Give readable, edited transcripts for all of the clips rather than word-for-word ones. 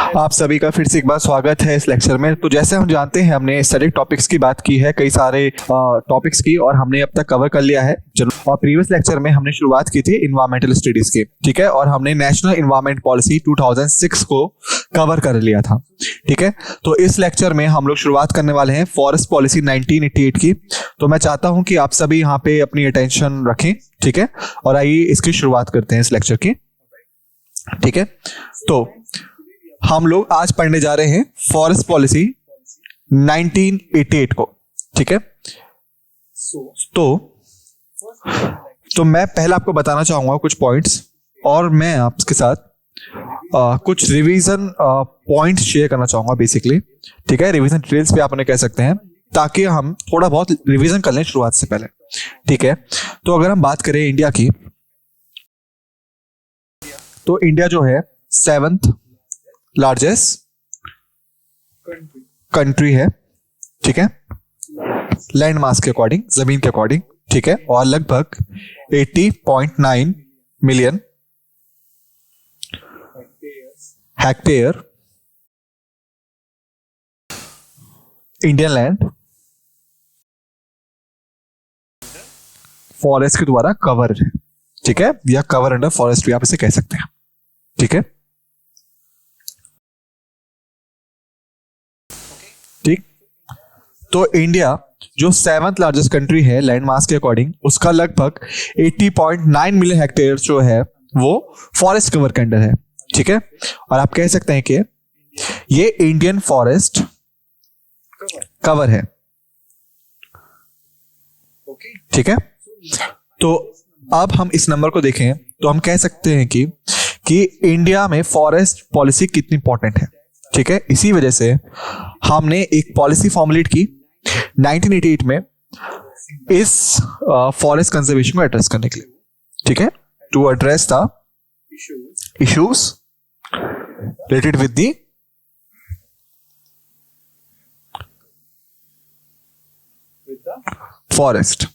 आप सभी का फिर से एक बार स्वागत है इस लेक्चर में। तो जैसे हम जानते हैं, हमने स्टैटिक टॉपिक्स की बात की है, कई सारे टॉपिक्स की, और हमने अब तक कवर कर लिया है। चलो, और प्रीवियस लेक्चर में हमने शुरुआत की थी इन्वायरमेंटल स्टडीज की, ठीक है, और हमने नेशनल इन्वायरमेंट पॉलिसी 2006 को कवर कर लिया था, ठीक है। तो इस लेक्चर में हम लोग शुरुआत करने वाले हैं फॉरेस्ट पॉलिसी 1988 की। तो मैं चाहता हूं कि आप सभी यहाँ पे अपनी अटेंशन रखें, ठीक है, और आइए इसकी शुरुआत करते हैं इस लेक्चर की, ठीक है। तो हम लोग आज पढ़ने जा रहे हैं फॉरेस्ट पॉलिसी 1988 को, ठीक है। तो मैं पहले आपको बताना चाहूंगा कुछ पॉइंट्स, और मैं आपके साथ कुछ रिवीजन पॉइंट्स शेयर करना चाहूंगा बेसिकली, ठीक है। रिवीजन डिटेल्स भी आप उन्हें कह सकते हैं, ताकि हम थोड़ा बहुत रिवीजन कर लें शुरुआत से पहले, ठीक है। तो अगर हम बात करें इंडिया की, तो इंडिया जो है 7th लार्जेस्ट कंट्री है, ठीक है, लैंड मास के अकॉर्डिंग, जमीन के अकॉर्डिंग, ठीक है, और लगभग 80.9 million hectare Indian land forest के द्वारा कवर है, ठीक है, या कवर अंडर फॉरेस्ट भी आप इसे कह सकते हैं, ठीक है, ठीक। तो इंडिया जो 7th लार्जेस्ट कंट्री है लैंड मास के अकॉर्डिंग, उसका लगभग 80.9 मिलियन हेक्टेयर जो है वो फॉरेस्ट कवर के अंडर है, ठीक है। और आप कह सकते हैं कि ये इंडियन फॉरेस्ट कवर है, ठीक है। तो अब हम इस नंबर को देखें तो हम कह सकते हैं कि इंडिया में फॉरेस्ट पॉलिसी कितनी इंपॉर्टेंट है, ठीक है। इसी वजह से हमने एक पॉलिसी फॉर्मुलेट की 1988 में इस फॉरेस्ट कंजर्वेशन को एड्रेस करने के लिए, ठीक है, to address the issues related with the forest,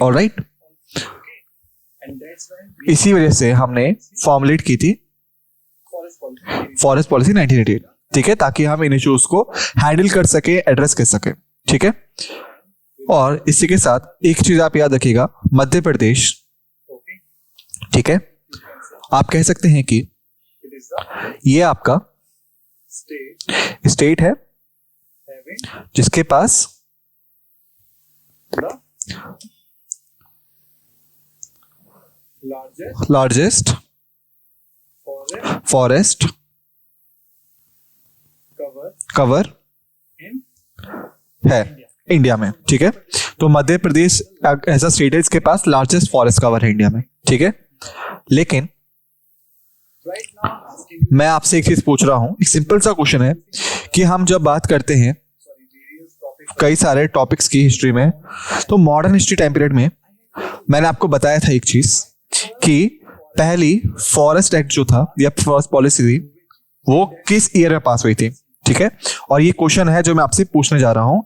alright. इसी वजह से हमने फॉर्मुलेट की थी फॉरेस्ट पॉलिसी 1988, ठीक है, ताकि हम इन इश्यूज को हैंडल कर सके, एड्रेस कर सके, ठीक है। और इसी के साथ एक चीज आप याद रखिएगा, मध्य प्रदेश, ठीक है, आप कह सकते हैं कि ये आपका स्टेट है जिसके पास लार्जेस्ट फॉरेस्ट कवर है इंडिया में, ठीक है। तो मध्य प्रदेश ऐसा स्टेट है इसके पास लार्जेस्ट फॉरेस्ट कवर है इंडिया में, ठीक है। लेकिन मैं आपसे एक चीज पूछ रहा हूं, एक सिंपल सा क्वेश्चन है कि हम जब बात करते हैं कई सारे टॉपिक्स की हिस्ट्री में, तो मॉडर्न हिस्ट्री टाइम पीरियड में मैंने आपको बताया था एक चीज कि पहली फॉरेस्ट एक्ट जो था या फॉरेस्ट पॉलिसी थी वो किस ईयर में पास हुई थी, ठीक है। और ये क्वेश्चन है जो मैं आपसे पूछने जा रहा हूं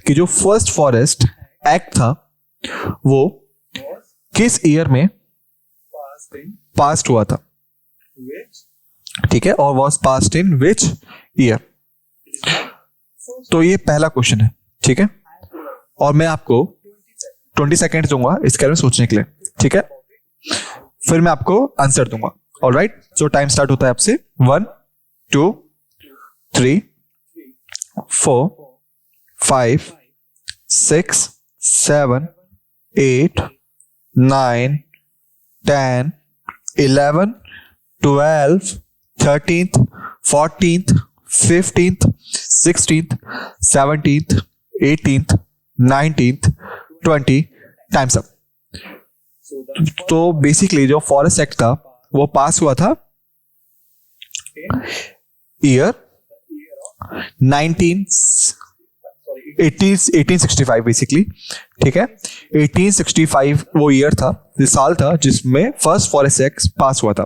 कि जो फर्स्ट फॉरेस्ट एक्ट था वो किस ईयर में पास्ड हुआ था, ठीक है, और was passed in which year. तो ये पहला क्वेश्चन है, ठीक है, और मैं आपको 20 सेकेंड दूंगा इसके बारे में सोचने के लिए, ठीक है, फिर मैं आपको आंसर दूंगा, ऑलराइट। सो टाइम स्टार्ट होता है आपसे 1 2 3 4 5 6 7 8 9 10 11 12 13th 14th 15th 16th 17th 18th 19th 20 times up. तो बेसिकली जो फॉरेस्ट एक्ट था वो पास हुआ था ईयर 1865 बेसिकली, ठीक है। 1865 वो ईयर था, साल था जिसमें फर्स्ट फॉरेस्ट एक्ट पास हुआ था,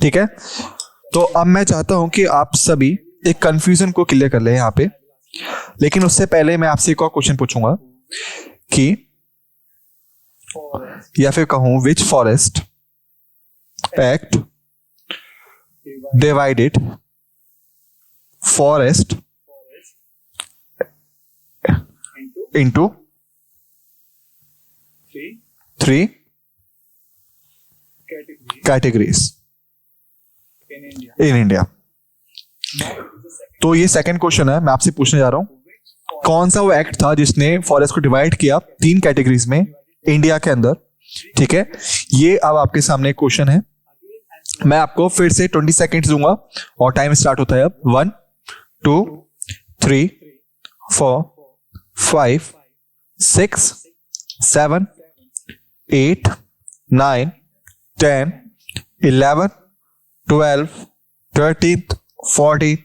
ठीक है। तो अब मैं चाहता हूं कि आप सभी एक कंफ्यूजन को क्लियर कर ले यहाँ पे, लेकिन उससे पहले मैं आपसे एक और क्वेश्चन पूछूंगा कि या फिर कहूं विच forest act divided forest into three categories in India. तो ये सेकंड क्वेश्चन है, मैं आपसे पूछने जा रहा हूं कौन सा वो एक्ट था जिसने फॉरेस्ट को डिवाइड किया 3 कैटेगरीज में इंडिया के अंदर। ठीक है, ये अब आपके सामने क्वेश्चन है। मैं आपको फिर से 20 सेकेंड्स दूंगा और टाइम स्टार्ट होता है अब। 1 2 3 4 5 6 7 8 9 10 11 12 13 14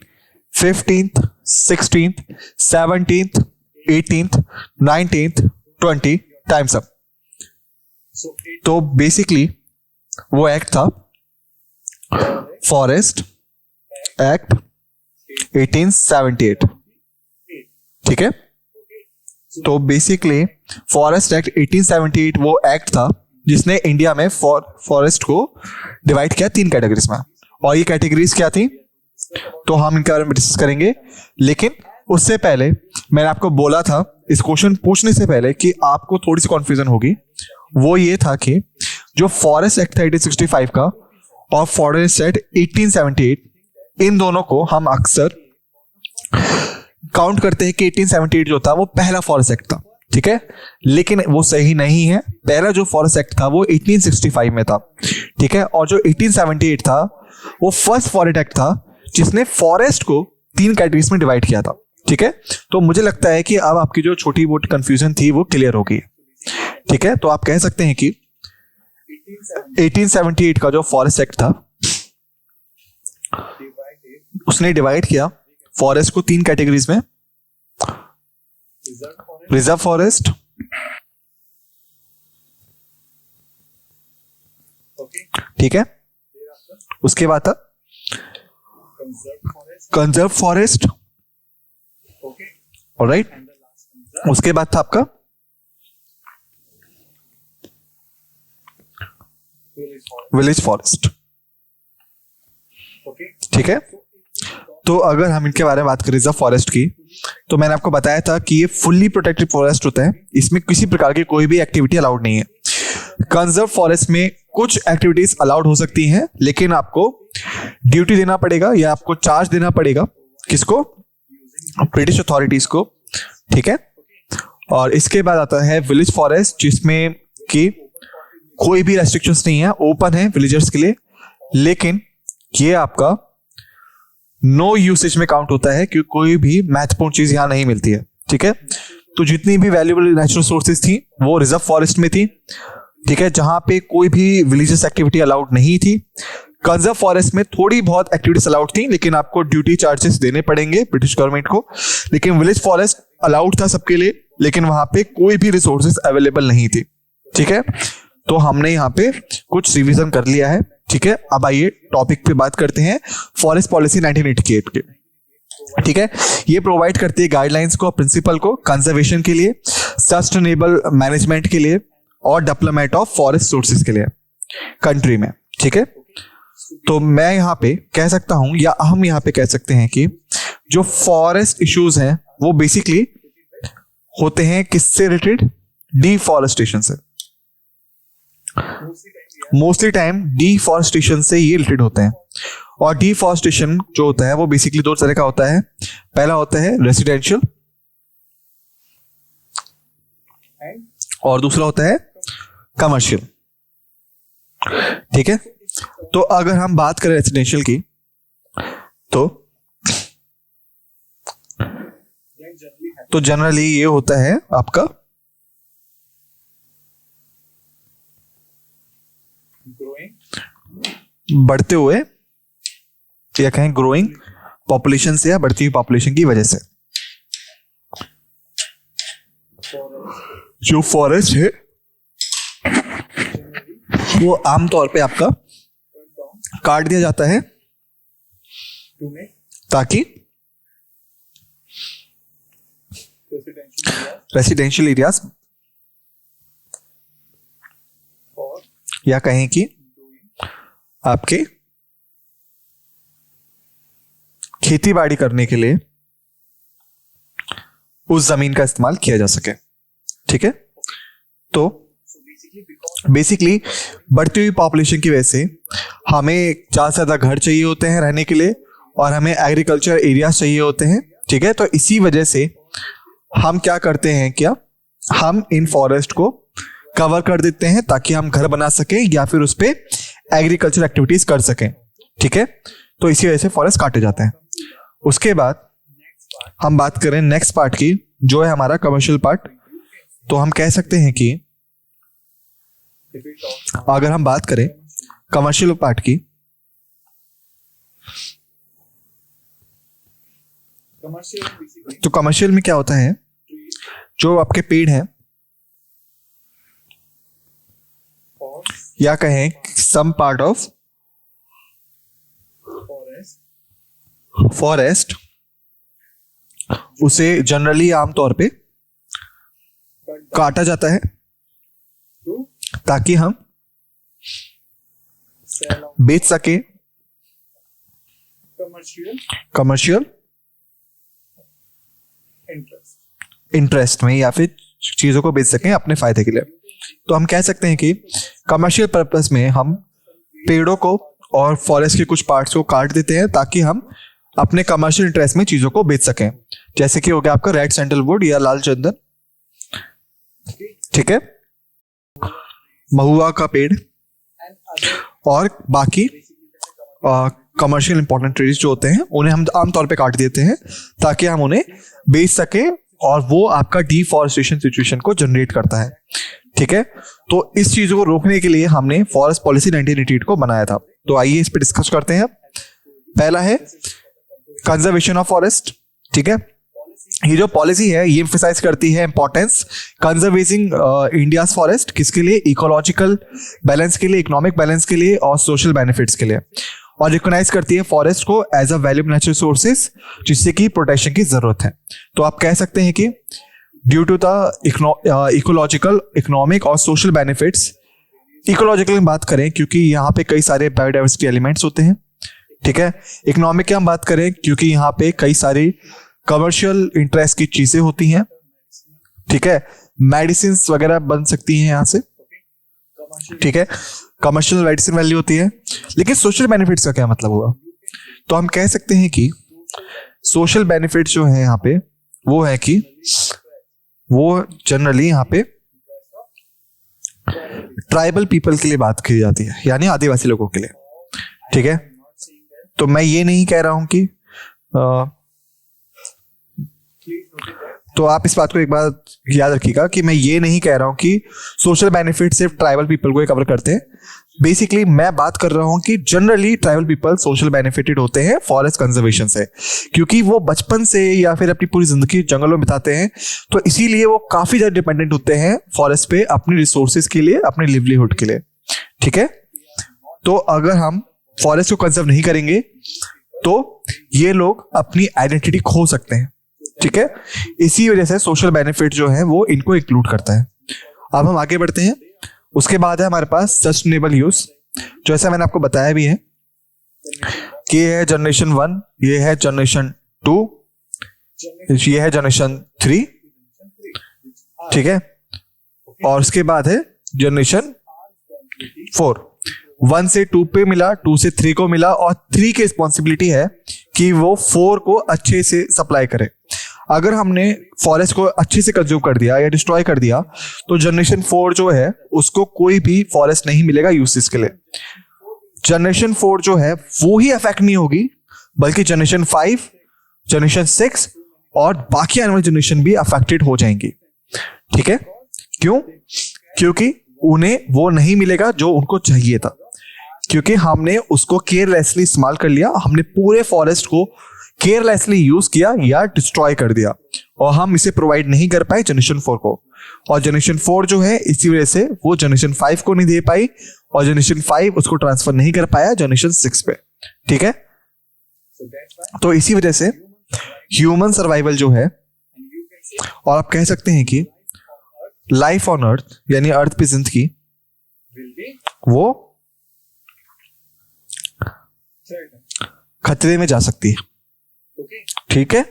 15th 16th 17th 18th 19th 20 times up. तो बेसिकली वो एक्ट था फॉरेस्ट एक्ट 1878। ठीक है, तो बेसिकली फॉरेस्ट एक्ट 1878 वो एक्ट था जिसने इंडिया में फॉरेस्ट को डिवाइड किया 3 कैटेगरीज में। और ये कैटेगरीज क्या थी तो हम इनके बारे में डिस्कस करेंगे। लेकिन उससे पहले मैंने आपको बोला था इस क्वेश्चन पूछने से पहले कि आपको थोड़ी सी कंफ्यूजन होगी। वो ये था कि जो फॉरेस्ट एक्ट था 1865 का और फॉरेस्ट एक्ट 1878, इन दोनों को हम अक्सर काउंट करते हैं कि 1878 जो था वो पहला फॉरेस्ट एक्ट था। ठीक है, लेकिन वो सही नहीं है। पहला जो फॉरेस्ट एक्ट था वो 1865 में था। ठीक है, और जो 1878 था वो फर्स्ट फॉरेस्ट एक्ट था जिसने फॉरेस्ट को 3 कैटेगरीज में डिवाइड किया था। ठीक है, तो मुझे लगता है कि अब आपकी जो छोटी मोटी कंफ्यूजन थी वो क्लियर हो गई। ठीक है, तो आप कह सकते हैं कि 1878 का जो फॉरेस्ट एक्ट था उसने डिवाइड किया फॉरेस्ट को 3 कैटेगरीज में, रिजर्व फॉरेस्ट, ठीक है, उसके बाद था कंजर्व फॉरेस्ट, ऑलराइट, उसके बाद था आपका विलेज फॉरेस्ट। ठीक है, तो अगर हम इनके बारे में बात करें रिजर्व फॉरेस्ट की, तो मैंने आपको बताया था कि ये फुल्ली प्रोटेक्टेड फॉरेस्ट होता है, इसमें किसी प्रकार की कोई भी एक्टिविटी अलाउड नहीं है। कंजर्व फॉरेस्ट में कुछ एक्टिविटीज अलाउड हो सकती हैं, लेकिन आपको ड्यूटी देना पड़ेगा या आपको चार्ज देना पड़ेगा। किसको? ब्रिटिश अथॉरिटीज को। ठीक है, और इसके बाद आता है विलेज फॉरेस्ट, जिसमें कि कोई भी रेस्ट्रिक्शंस नहीं है, ओपन है विलेजर्स के लिए, लेकिन ये आपका नो यूसेज में काउंट होता है क्योंकि कोई भी महत्वपूर्ण चीज यहां नहीं मिलती है। ठीक है, तो जितनी भी वैल्यूएबल नेचुरल सोर्सेज थी वो रिजर्व फॉरेस्ट में थी। ठीक है, जहां पे कोई भी विलेजेस एक्टिविटी अलाउड नहीं थी। कंजर्व फॉरेस्ट में थोड़ी बहुत एक्टिविटीज अलाउड थी, लेकिन आपको ड्यूटी चार्जेस देने पड़ेंगे ब्रिटिश गवर्नमेंट को। लेकिन विलेज फॉरेस्ट अलाउड था सबके लिए, लेकिन वहां पे कोई भी रिसोर्सेज अवेलेबल नहीं थी। ठीक है, तो हमने यहाँ पे कुछ रिवीजन कर लिया है। ठीक है, अब आइए टॉपिक पे बात करते हैं फॉरेस्ट पॉलिसी 1988 के। ठीक है, ये प्रोवाइड करती है गाइडलाइंस को, प्रिंसिपल को कंजर्वेशन के लिए, सस्टेनेबल मैनेजमेंट के लिए और डेवलपमेंट ऑफ फॉरेस्ट सोर्सेज के लिए कंट्री में। ठीक है, तो मैं यहाँ पे कह सकता हूं या हम यहाँ पे कह सकते हैं कि जो फॉरेस्ट इश्यूज हैं वो बेसिकली होते हैं किससे रिलेटेड? डिफॉरेस्टेशन से। मोस्टली टाइम डिफॉरेस्टेशन से ये रिलेटेड होते हैं। और डिफॉरेस्टेशन जो होता है वो बेसिकली 2 तरह का होता है। पहला होता है रेसिडेंशियल और दूसरा होता है कमर्शियल। ठीक है, तो अगर हम बात करें रेसिडेंशियल की, तो जनरली ये होता है आपका बढ़ते हुए या कहें ग्रोइंग पॉपुलेशन से या बढ़ती हुई पॉपुलेशन की वजह से जो फॉरेस्ट है वो आमतौर पे आपका काट दिया जाता है ताकि रेसिडेंशियल एरियाज या कहें कि आपके खेती बाड़ी करने के लिए उस जमीन का इस्तेमाल किया जा सके। ठीक है, तो बेसिकली बढ़ती हुई पॉपुलेशन की वजह से हमें ज्यादा से ज्यादा घर चाहिए होते हैं रहने के लिए, और हमें एग्रीकल्चर एरियाज चाहिए होते हैं। ठीक है, तो इसी वजह से हम क्या करते हैं, क्या हम इन फॉरेस्ट को कवर कर देते हैं ताकि हम घर बना सकें या फिर उस पे एग्रीकल्चर एक्टिविटीज कर सकें। ठीक है, तो इसी वजह से फॉरेस्ट काटे जाते हैं। उसके बाद हम बात करें नेक्स्ट पार्ट की, जो है हमारा कमर्शियल पार्ट। तो हम कह सकते हैं कि अगर हम बात करें कमर्शियल पार्ट की, तो कमर्शियल में क्या होता है, जो आपके पेड़ हैं या कहें सम पार्ट ऑफ फॉरेस्ट, उसे जनरली आमतौर पे काटा जाता है ताकि हम बेच सके कमर्शियल इंटरेस्ट में, या फिर चीजों को बेच सकें अपने फायदे के लिए। तो हम कह सकते हैं कि कमर्शियल पर्पस में हम पेड़ों को और फॉरेस्ट के कुछ पार्ट्स को काट देते हैं ताकि हम अपने कमर्शियल इंटरेस्ट में चीजों को बेच सकें। जैसे कि हो गया आपका रेड सैंडलवुड या लाल चंदन, ठीक है, महुआ का पेड़ और बाकी कमर्शियल इंपॉर्टेंट ट्रीज जो होते हैं उन्हें हम आमतौर पे काट देते हैं ताकि हम उन्हें बेच सके, और वो आपका डिफॉरेस्टेशन सिचुएशन को जनरेट करता है। ठीक है, तो इस चीज को रोकने के लिए हमने फॉरेस्ट पॉलिसी 1988 को बनाया था। तो आइए इस पे डिस्कस करते हैं। पहला है कंजर्वेशन ऑफ फॉरेस्ट। ठीक है, ये जो पॉलिसी है ये एम्फसाइज करती है इंपॉर्टेंस कंजर्वेटिंग इंडियाज फॉरेस्ट, किसके लिए, इकोलॉजिकल बैलेंस के लिए, इकोनॉमिक बैलेंस के लिए और सोशल बेनिफिट्स के लिए, और रिकॉग्नाइज करती है फॉरेस्ट को as a valuable natural resources जिससे कि प्रोटेक्शन की जरूरत है। तो आप कह सकते हैं कि due to the ecological, economic और सोशल बेनिफिट्स, इकोलॉजिकल में बात करें क्योंकि यहाँ पे कई सारे बायोडाइवर्सिटी एलिमेंट्स होते हैं। ठीक है, इकोनॉमिक की हम बात करें क्योंकि यहाँ पे कई सारी कमर्शियल इंटरेस्ट की चीजें होती हैं। ठीक है, मेडिसिन वगैरह बन सकती हैं यहाँ से। ठीक है, कमर्शियल मेडिसिन वैल्यू होती है। लेकिन सोशल बेनिफिट्स का क्या मतलब हुआ, तो हम कह सकते हैं कि सोशल बेनिफिट्स जो है यहाँ पे वो है कि वो जनरली यहाँ पे ट्राइबल पीपल के लिए बात की जाती है, यानी आदिवासी लोगों के लिए। ठीक है, तो मैं ये नहीं कह रहा हूं कि तो आप इस बात को एक बार याद रखिएगा कि मैं ये नहीं कह रहा हूं कि सोशल बेनिफिट सिर्फ ट्राइबल पीपल को कवर करते हैं। बेसिकली मैं बात कर रहा हूं कि generally tribal people social benefited होते हैं फॉरेस्ट कंजर्वेशन से, क्योंकि वो बचपन से या फिर अपनी पूरी जिंदगी जंगलों में बिताते हैं, तो इसीलिए वो काफी ज्यादा डिपेंडेंट होते हैं फॉरेस्ट पे अपनी रिसोर्सेज के लिए, अपने लिवलीहुड के लिए। ठीक है, तो अगर हम फॉरेस्ट को कंजर्व नहीं करेंगे तो ये लोग अपनी आइडेंटिटी खो सकते हैं। ठीक है, इसी वजह से सोशल बेनिफिट जो है वो इनको इंक्लूड करता है। अब हम आगे बढ़ते हैं। उसके बाद है हमारे पास सस्टेनेबल यूज, जो ऐसा मैंने आपको बताया भी है कि ये है जनरेशन 1, ये है जनरेशन 2, ये है जनरेशन 3। ठीक है, और उसके बाद है जनरेशन 4। 1 से 2 पे मिला, 2 से 3 को मिला, और 3 की रिस्पॉन्सिबिलिटी है कि वो 4 को अच्छे से सप्लाई करे। अगर हमने फॉरेस्ट को अच्छे से कंज्यूम कर दिया या डिस्ट्रॉय कर दिया तो जनरेशन 4 जो है उसको कोई भी फॉरेस्ट नहीं मिलेगा यूसेस के लिए। जनरेशन 4 जो है वो ही अफेक्ट नहीं होगी, बल्कि जनरेशन 5, जनरेशन 6 और बाकी आने वाली जनरेशन भी अफेक्टेड हो जाएंगी। ठीक है, क्यों? क्योंकि उन्हें वो नहीं मिलेगा जो उनको चाहिए था, क्योंकि हमने उसको केयरलेसली इस्तेमाल कर लिया, हमने पूरे फॉरेस्ट को केयरलेसली यूज किया या डिस्ट्रॉय कर दिया, और हम इसे प्रोवाइड नहीं कर पाए जनरेशन 4 को। और जनरेशन 4 जो है इसी वजह से वो जनरेशन 5 को नहीं दे पाई, और जनरेशन 5 उसको ट्रांसफर नहीं कर पाया जनरेशन 6 पे। ठीक है, तो इसी वजह से ह्यूमन सर्वाइवल जो है, और आप कह सकते हैं कि लाइफ ऑन अर्थ यानी अर्थ पे जिंदगी वो खतरे में जा सकती है। ठीक है,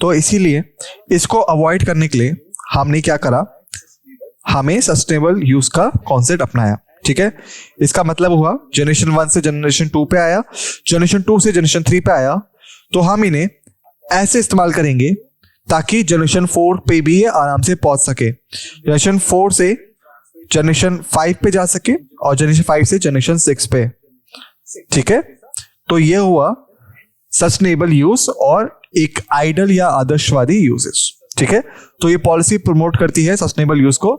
तो इसीलिए इसको अवॉइड करने के लिए हमने क्या करा, हमें सस्टेनेबल यूज का कॉन्सेप्ट अपनाया। ठीक है, इसका मतलब हुआ जनरेशन 1 से जनरेशन 2 पे आया, जनरेशन 2 से जनरेशन 3 पे आया, तो हम इन्हें ऐसे इस्तेमाल करेंगे ताकि जनरेशन 4 पे भी ये आराम से पहुंच सके, जनरेशन 4 से जनरेशन 5 पे जा सके और जनरेशन 5 से जनरेशन 6 पे। ठीक है, तो ये हुआ सस्टेनेबल यूज और एक आइडल या आदर्शवादी यूजेस। ठीक है, तो ये पॉलिसी प्रमोट करती है सस्टेनेबल यूज को,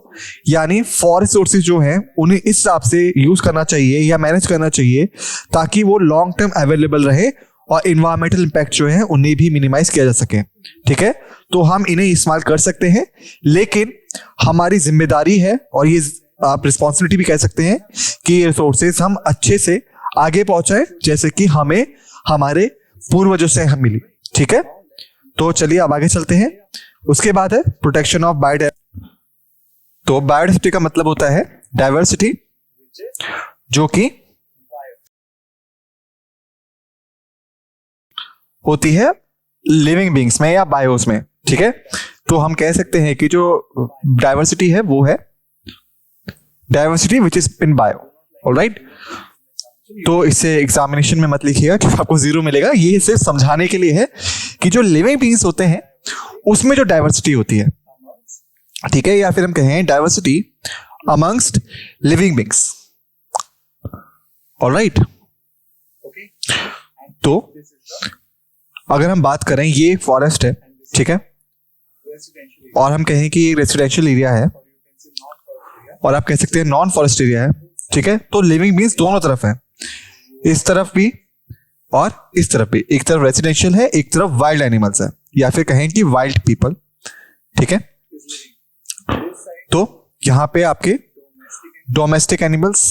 यानी फॉरेस्ट रिसोर्सेज जो हैं उन्हें इस हिसाब से यूज करना चाहिए या मैनेज करना चाहिए ताकि वो लॉन्ग टर्म अवेलेबल रहे और इन्वायरमेंटल इंपैक्ट जो है उन्हें भी मिनिमाइज किया जा सके। ठीक है, तो हम इन्हें इस्तेमाल कर सकते हैं, लेकिन हमारी जिम्मेदारी है और ये आप रिस्पॉन्सिबिलिटी भी कह सकते हैं कि ये रिसोर्सेज हम अच्छे से आगे पहुंचाएं जैसे कि हमें हमारे पूर्वजों से हम मिली। ठीक है, तो चलिए अब आगे चलते हैं। उसके बाद है प्रोटेक्शन ऑफ बायोडाइवर्सिटी। तो बायोडाइवर्सिटी का मतलब होता है डाइवर्सिटी जो कि होती है लिविंग बींग्स में या बायोस में। ठीक है, तो हम कह सकते हैं कि जो डाइवर्सिटी है वो है diversity which is in bio. Alright, तो इसे एग्जामिनेशन में मत लिखिएगा कि आपको 0 मिलेगा, ये सिर्फ समझाने के लिए है कि जो लिविंग बींग्स होते हैं उसमें जो डाइवर्सिटी होती है। ठीक है, या फिर हम कहें diversity amongst living beings. Alright, तो अगर हम बात करें ये फॉरेस्ट है, ठीक है, और हम कहें कि ये रेसिडेंशियल एरिया है और आप कह सकते हैं नॉन फॉरेस्ट एरिया है। ठीक है, तो लिविंग बींग्स दोनों तरफ है, इस तरफ भी और इस तरफ भी। एक तरफ रेसिडेंशियल है, एक तरफ वाइल्ड एनिमल्स है, या फिर कहें कि वाइल्ड पीपल। ठीक है, तो यहां पे आपके डोमेस्टिक एनिमल्स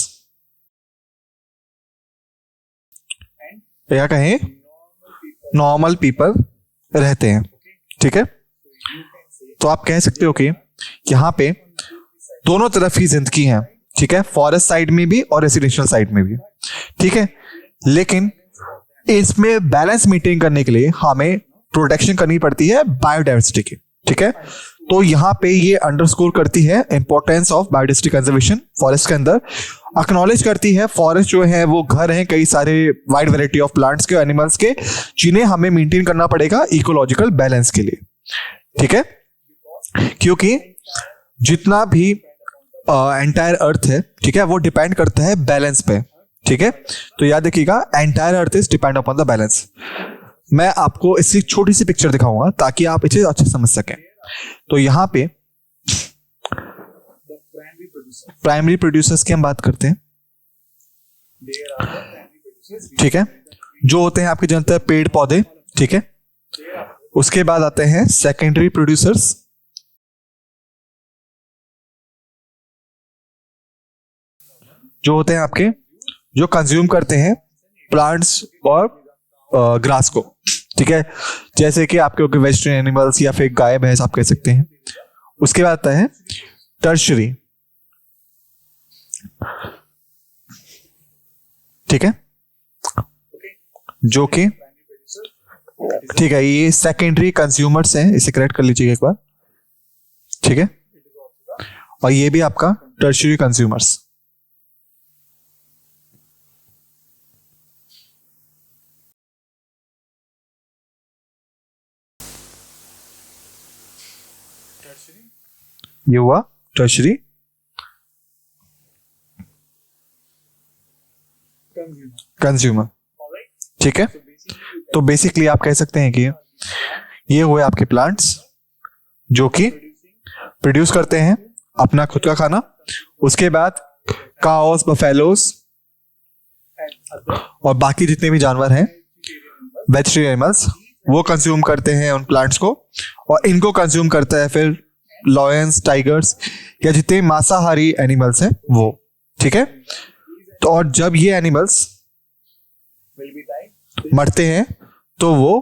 या कहें नॉर्मल पीपल रहते हैं। ठीक है, तो आप कह सकते हो कि यहां पे दोनों तरफ ही जिंदगी है। ठीक है, फॉरेस्ट साइड में भी और रेसिडेंशियल साइड में भी। ठीक है, लेकिन इसमें बैलेंस मेंटेन करने के लिए हमें प्रोटेक्शन करनी पड़ती है बायोडाइवर्सिटी की। ठीक है, तो यहां पे ये अंडरस्कोर करती है importance of biodiversity conservation forest के अंदर, एक्नॉलेज करती है फॉरेस्ट जो है वो घर है कई सारे वाइड वैरायटी ऑफ प्लांट्स के, एनिमल्स के, जिन्हें हमें मेंटेन करना पड़ेगा इकोलॉजिकल बैलेंस के लिए। ठीक है, क्योंकि जितना भी एंटायर अर्थ है, ठीक है, वो डिपेंड करता है बैलेंस पे। ठीक है, तो याद रखिएगा entire earth is depend upon the balance. मैं आपको इसकी छोटी सी पिक्चर दिखाऊंगा ताकि आप इसे अच्छे समझ सकें। तो यहां पे प्राइमरी प्रोड्यूसर्स की हम बात करते हैं। ठीक है, जो होते हैं आपके जनता पेड़ पौधे। ठीक है, उसके बाद आते हैं सेकेंडरी प्रोड्यूसर्स, जो होते हैं आपके जो कंज्यूम करते हैं प्लांट्स और ग्रास को। ठीक है, जैसे कि आपके वेजिटेरियन एनिमल्स या फिर गाय भैंस आप कह सकते हैं। उसके बाद आता है टर्शरी। ठीक है, जो कि ठीक है ये सेकेंडरी कंज्यूमर्स हैं, इसे करेक्ट कर लीजिएगा एक बार। ठीक है, और ये भी आपका टर्शरी कंज्यूमर्स। ये हुआ टर्शरी कंज्यूमर। ठीक है, तो बेसिकली आप कह सकते हैं कि ये हुए आपके प्लांट्स जो कि प्रोड्यूस करते हैं अपना खुद का खाना। उसके बाद काउस, बफेलोस और बाकी जितने भी जानवर हैं वेजिटेरियन एनिमल्स, वो कंज्यूम करते हैं उन प्लांट्स को, और इनको कंज्यूम करता है फिर लॉयंस, टाइगर्स या जितने मांसाहारी एनिमल्स हैं वो। ठीक है, तो और जब ये एनिमल्स मरते हैं तो वो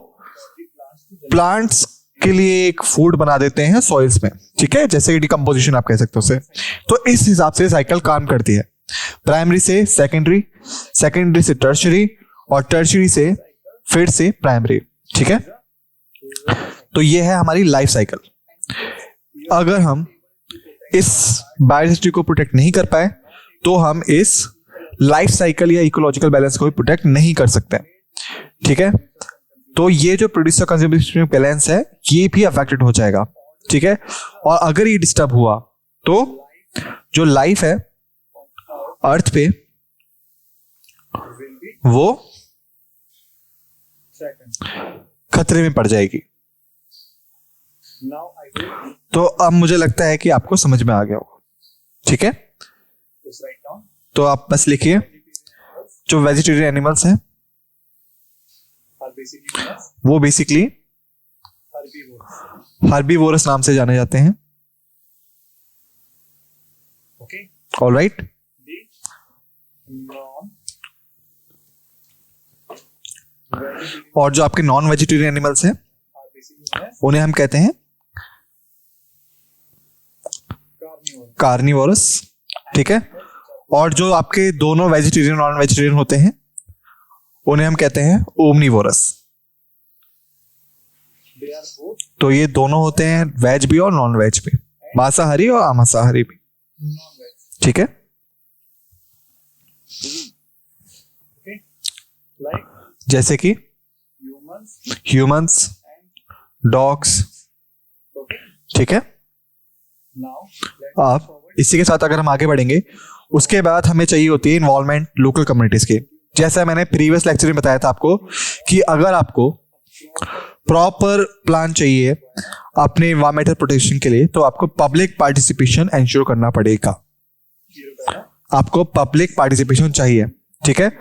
प्लांट्स के लिए एक फूड बना देते हैं सॉइल्स में। ठीक है, जैसे डिकम्पोजिशन आप कह सकते हो उसे। तो इस हिसाब से साइकिल काम करती है, प्राइमरी से सेकेंडरी, सेकेंडरी से टर्शरी और टर्शरी से फिर से प्राइमरी। ठीक है, तो ये है हमारी लाइफ साइकिल। अगर हम इस बायोडाइवर्सिटी को प्रोटेक्ट नहीं कर पाए तो हम इस लाइफ साइकिल या इकोलॉजिकल बैलेंस को भी प्रोटेक्ट नहीं कर सकते। ठीक है, तो ये जो प्रोड्यूसर कंज्यूमर बैलेंस है ये भी अफेक्टेड हो जाएगा। ठीक है, और अगर ये डिस्टर्ब हुआ तो जो लाइफ है अर्थ पे वो खतरे में पड़ जाएगी। तो अब मुझे लगता है कि आपको समझ में आ गया होगा। ठीक है, तो आप बस लिखिए जो वेजिटेरियन एनिमल्स हैं वो बेसिकली हर्बीवोरस नाम से जाने जाते हैं। ऑलराइट, और जो आपके नॉन वेजिटेरियन एनिमल्स हैं उन्हें हम कहते हैं कार्निवोरस। ठीक है, और जो आपके दोनों वेजिटेरियन नॉन वेजिटेरियन होते हैं उन्हें हम कहते हैं ओमनीवोरस। तो ये दोनों होते हैं वेज भी और नॉन वेज भी, मांसाहारी और अमांसाहारी भी। ठीक है, जैसे कि ह्यूमंस, डॉग्स। ठीक है, आप इसी के साथ अगर हम आगे बढ़ेंगे उसके बाद हमें चाहिए होती है इन्वॉल्वमेंट लोकल कम्युनिटीज की। जैसा मैंने प्रीवियस लेक्चर में बताया था आपको कि अगर आपको प्रॉपर प्लान चाहिए अपने एनवायरमेंटल प्रोटेक्शन के लिए तो आपको पब्लिक पार्टिसिपेशन एंश्योर करना पड़ेगा। आपको पब्लिक पार्टिसिपेशन चाहिए। ठीक है,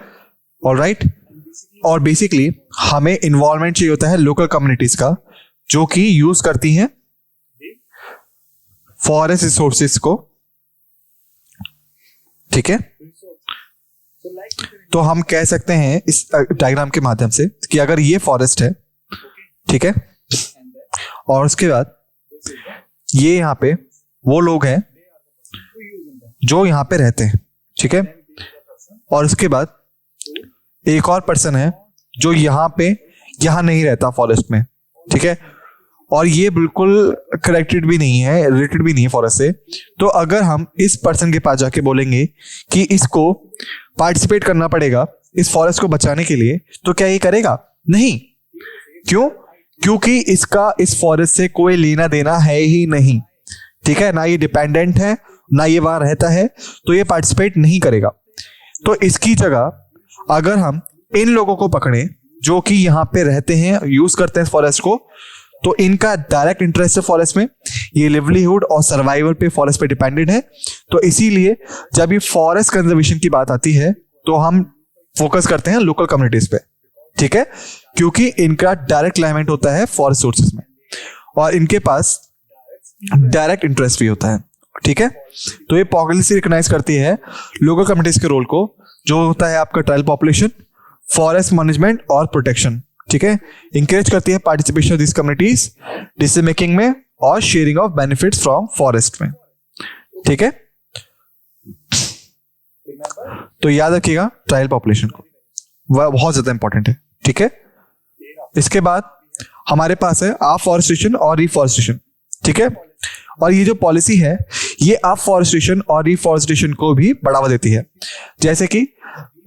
ऑलराइट, और बेसिकली हमें इन्वॉल्वमेंट चाहिए होता है लोकल कम्युनिटीज का जो कि यूज करती हैं फॉरेस्ट रिसोर्सेज को। ठीक है, तो हम कह सकते हैं इस डायग्राम के माध्यम से कि अगर ये फॉरेस्ट है, ठीक है, और उसके बाद ये यहां पे वो लोग हैं जो यहां पे रहते हैं। ठीक है, और उसके बाद एक और पर्सन है जो यहां नहीं रहता फॉरेस्ट में। ठीक है, और ये बिल्कुल कनेक्टेड भी नहीं है, रिलेटेड भी नहीं है फॉरेस्ट से। तो अगर हम इस पर्सन के पास जाके बोलेंगे कि इसको पार्टिसिपेट करना पड़ेगा इस फॉरेस्ट को बचाने के लिए, तो क्या ये करेगा? नहीं। क्यों? क्योंकि इसका इस फॉरेस्ट से कोई लेना देना है ही नहीं। ठीक है, ना ये डिपेंडेंट है ना ये वहां रहता है, तो ये पार्टिसिपेट नहीं करेगा। तो इसकी जगह अगर हम इन लोगों को पकड़े जो कि यहाँ पे रहते हैं, यूज करते हैं फॉरेस्ट को, तो इनका डायरेक्ट इंटरेस्ट है फॉरेस्ट में, ये लिवलीहुड और सर्वाइवल पे फॉरेस्ट पे डिपेंडेंट है। तो इसीलिए जब ये फॉरेस्ट कंजर्वेशन की बात आती है तो हम फोकस करते हैं लोकल कम्युनिटीज पे। ठीक है, क्योंकि इनका डायरेक्ट अलाइनमेंट होता है फॉरेस्ट सोर्सेज में और इनके पास डायरेक्ट इंटरेस्ट भी होता है। ठीक है, तो ये पॉलिसी रिकॉग्नाइज करती है लोकल कम्युनिटीज के रोल को, जो होता है आपका ट्राइबल पॉपुलेशन, फॉरेस्ट मैनेजमेंट और प्रोटेक्शन। ठीक है, इंकरेज करती है participation of this communities decision making में और sharing of benefits from forest में। ठीक है, तो याद रखिएगा ट्राइबल पॉपुलेशन को, वह बहुत ज्यादा इंपॉर्टेंट है। ठीक है, इसके बाद हमारे पास है अफॉरेस्टेशन और रिफॉरेस्टेशन। ठीक है, और ये जो पॉलिसी है ये अफॉरेस्टेशन और रिफॉरेस्टेशन को भी बढ़ावा देती है। जैसे कि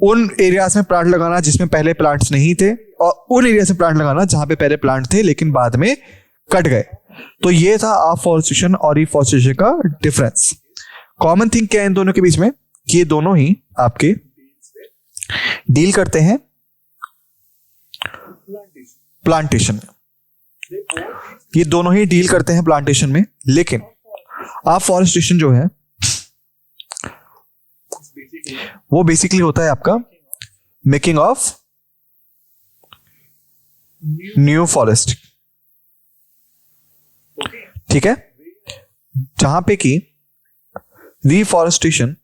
उन एरियाज में प्लांट लगाना जिसमें पहले प्लांट्स नहीं थे, और उन एरिया से प्लांट लगाना जहां पे पहले प्लांट थे लेकिन बाद में कट गए। तो ये था अफॉरेस्टेशन और रिफॉरेस्टेशन का डिफरेंस। कॉमन थिंग क्या है इन दोनों के बीच में कि ये दोनों ही आपके डील करते हैं प्लांटेशन में। ये दोनों ही डील करते हैं प्लांटेशन में, लेकिन अफॉरेस्टेशन जो है वो बेसिकली होता है आपका मेकिंग ऑफ न्यू फॉरेस्ट। ठीक है, जहां पे कि रिफॉरेस्टेशन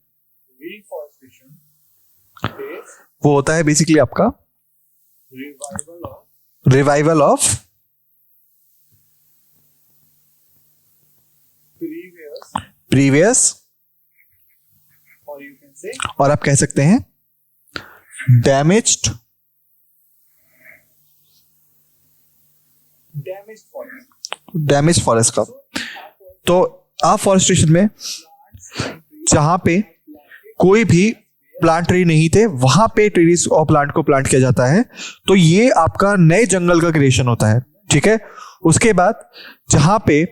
वो होता है बेसिकली आपका रिवाइवल ऑफ प्रीवियस, और आप कह सकते हैं डैमेज फॉरेस्ट का। तो अफॉरेस्टेशन में जहां पे कोई भी प्लांट ट्री नहीं थे वहां पे ट्रीज और प्लांट को प्लांट किया जाता है, तो ये आपका नए जंगल का क्रिएशन होता है। ठीक है, उसके बाद जहां पे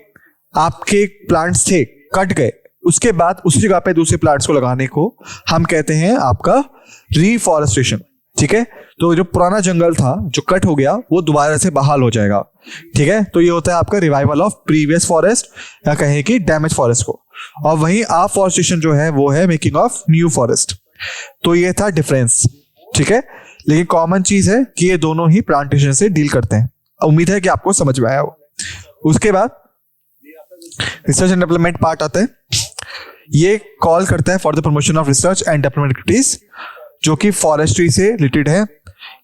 आपके प्लांट्स थे कट गए, उसके बाद उसी जगह पे दूसरे प्लांट्स को लगाने को हम कहते हैं आपका रीफॉरेस्टेशन। ठीक है, तो जो पुराना जंगल था जो कट हो गया वो दोबारा से बहाल हो जाएगा। ठीक है, तो ये होता है आपका रिवाइवल ऑफ प्रीवियस फॉरेस्ट या कहें कि डैमेज फॉरेस्ट को। और वहीं अफॉरेस्टेशन जो है वो है मेकिंग ऑफ न्यू फॉरेस्ट। तो ये था डिफरेंस। ठीक है, लेकिन कॉमन चीज है कि ये दोनों ही प्लांटेशन से डील करते हैं। उम्मीद है कि आपको समझ में आया हो। उसके बाद रिसर्च एंड डेवलपमेंट पार्ट आता है। ये कॉल करता है for the promotion of research and development activities जो कि फॉरेस्ट्री से रिलेटेड है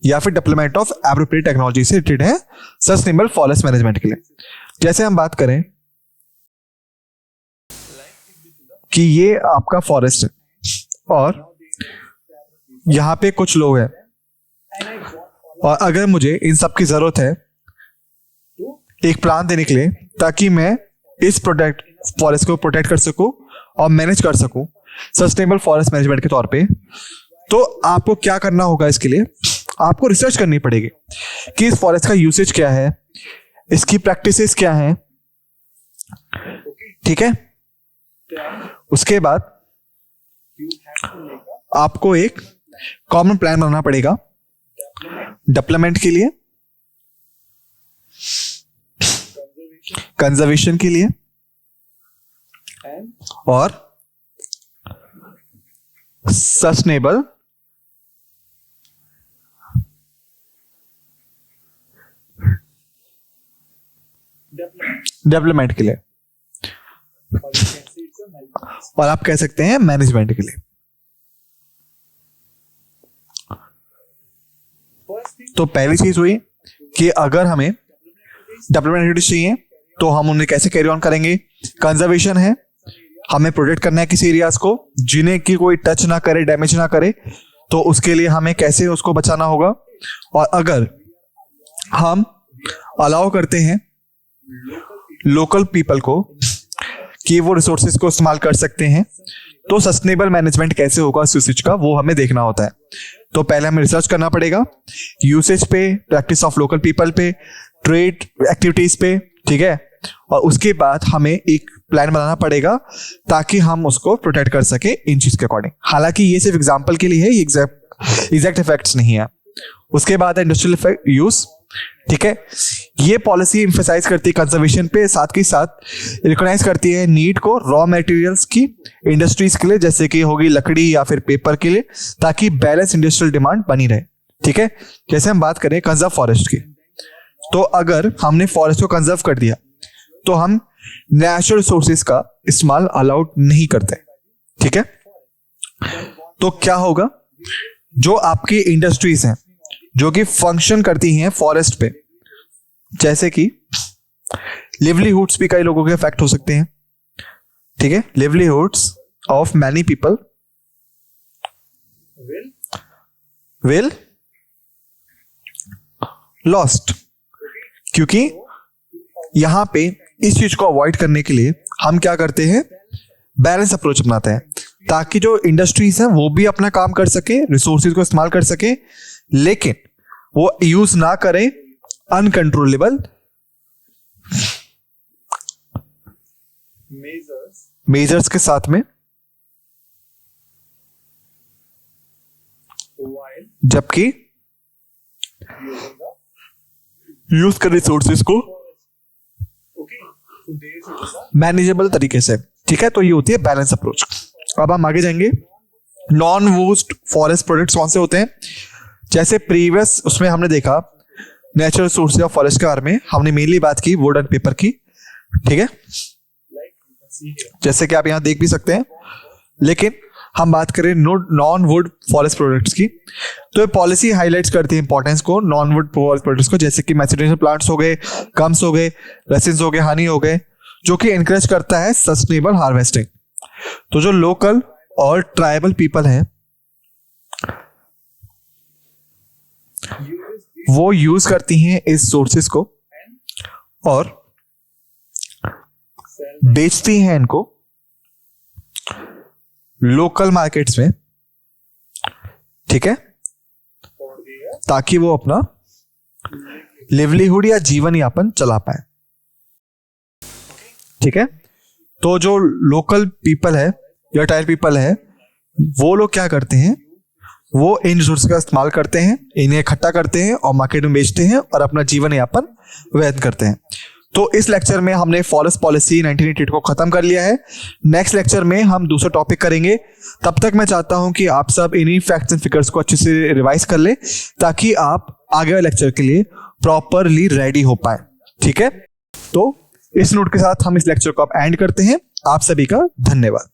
या फिर डेवलपमेंट ऑफ एप्रोप्रिएट टेक्नोलॉजी से रिलेटेड है सस्टेनेबल फॉरेस्ट मैनेजमेंट के लिए। जैसे हम बात करें कि ये आपका फॉरेस्ट है और यहाँ पे कुछ लोग हैं और अगर मुझे इन सब की जरूरत है एक प्लान देने के लिए ताकि मैं इस प्रोटेक्ट फॉरेस्ट को प्रोटेक्ट कर सकूं और मैनेज कर सकूं सस्टेनेबल फॉरेस्ट मैनेजमेंट के तौर पे, तो आपको क्या करना होगा? इसके लिए आपको रिसर्च करनी पड़ेगी कि इस फॉरेस्ट का यूसेज क्या है, इसकी प्रैक्टिसेस क्या हैं। ठीक है, उसके बाद आपको एक कॉमन प्लान बनाना पड़ेगा डेवलपमेंट के लिए, कंजर्वेशन के लिए और सस्टेनेबल डेवलपमेंट के लिए, और आप कह सकते हैं मैनेजमेंट के लिए। तो पहली चीज हुई कि अगर हमें डेवलपमेंट एक्टिविटीज चाहिए तो हम उन्हें कैसे कैरी ऑन करेंगे। कंजर्वेशन है, हमें प्रोटेक्ट करना है किसी एरियाज को जिन्हें की कोई टच ना करे, डैमेज ना करे, तो उसके लिए हमें कैसे उसको बचाना होगा। और अगर हम अलाउ करते हैं लोकल पीपल को कि वो रिसोर्सेज को इस्तेमाल कर सकते हैं, तो सस्टेनेबल मैनेजमेंट कैसे होगा उस यूसेज का, वो हमें देखना होता है। तो पहले हमें रिसर्च करना पड़ेगा यूसेज पे, प्रैक्टिस ऑफ लोकल पीपल पे, ट्रेड एक्टिविटीज पे। ठीक है, और उसके बाद हमें एक प्लान बनाना पड़ेगा ताकि हम उसको प्रोटेक्ट कर सके इन चीज के अकॉर्डिंग। हालांकि ये सिर्फ एग्जांपल के लिए है, ये एग्जैक्ट इफेक्ट्स नहीं है। उसके बाद है इंडस्ट्रियल यूज। ठीक है, ये पॉलिसी एम्फसाइज करती है कंजर्वेशन पे, साथ ही साथ रिकॉग्नाइज करती है नीड को रॉ मटेरियल्स की इंडस्ट्रीज के लिए, जैसे कि होगी लकड़ी या फिर पेपर के लिए, ताकि बैलेंस इंडस्ट्रियल डिमांड बनी रहे। ठीक है, जैसे हम बात करें कंजर्व फॉरेस्ट की, तो अगर हमने फॉरेस्ट को कंजर्व कर दिया तो हम नेचुरल रिसोर्सेज का इस्तेमाल अलाउड नहीं करते। ठीक है, तो क्या होगा, जो आपकी इंडस्ट्रीज हैं जो कि फंक्शन करती हैं फॉरेस्ट पे, जैसे कि लिवलीहुड्स भी कई लोगों के इफेक्ट हो सकते हैं। ठीक है, livelihoods of many people will lost, क्योंकि यहां पे इस चीज को अवॉइड करने के लिए हम क्या करते हैं, बैलेंस अप्रोच अपनाते हैं ताकि जो इंडस्ट्रीज हैं वो भी अपना काम कर सके, रिसोर्सेज को इस्तेमाल कर सके, लेकिन वो यूज ना करें अनकंट्रोलेबल मेजर्स के साथ में, जबकि यूज कर रिसोर्सेज को मैनेजेबल तरीके से। ठीक है, तो ये होती है बैलेंस अप्रोच। अब हम आगे जाएंगे, नॉन वूज्ड फॉरेस्ट प्रोडक्ट्स कौन से होते हैं। जैसे प्रीवियस उसमें हमने देखा नेचुरल रिसोर्सेज ऑफ फॉरेस्ट के बारे में, हमने मेनली बात की वुड एंड पेपर की। ठीक है, जैसे कि आप यहां देख भी सकते हैं, लेकिन हम बात करें नॉन वुड फॉरेस्ट प्रोडक्ट्स की, तो ये पॉलिसी हाईलाइट्स करती है इंपॉर्टेंस को नॉन वुड फॉरेस्ट प्रोडक्ट्स को, जैसे कि मैसेडियन प्लांट्स हो गए, गम्स हो गए, रेसिन्स हो गए, हनी हो गए, जो कि एनकरेज करता है सस्टेनेबल हार्वेस्टिंग। तो जो लोकल और ट्राइबल पीपल हैं वो यूज करती हैं इस सोर्सेस को और बेचती हैं इनको लोकल मार्केट्स में, ठीक है, ताकि वो अपना लिवलीहुड या जीवन यापन चला पाए। ठीक है, तो जो लोकल पीपल है या टायर पीपल है, वो लोग क्या करते हैं, वो इन रिसोर्स का इस्तेमाल करते हैं, इन्हें इकट्ठा करते हैं और मार्केट में बेचते हैं और अपना जीवन यापन व्यतीत करते हैं। तो इस लेक्चर में हमने फॉरेस्ट पॉलिसी 1988 को खत्म कर लिया है। नेक्स्ट लेक्चर में हम दूसरा टॉपिक करेंगे। तब तक मैं चाहता हूं कि आप सब इन्हीं फैक्ट्स एंड फिगर्स को अच्छे से रिवाइज कर ले, ताकि आप आगे वाले लेक्चर के लिए प्रॉपरली रेडी हो पाए। ठीक है, तो इस नोट के साथ हम इस लेक्चर को अब एंड करते हैं। आप सभी का धन्यवाद।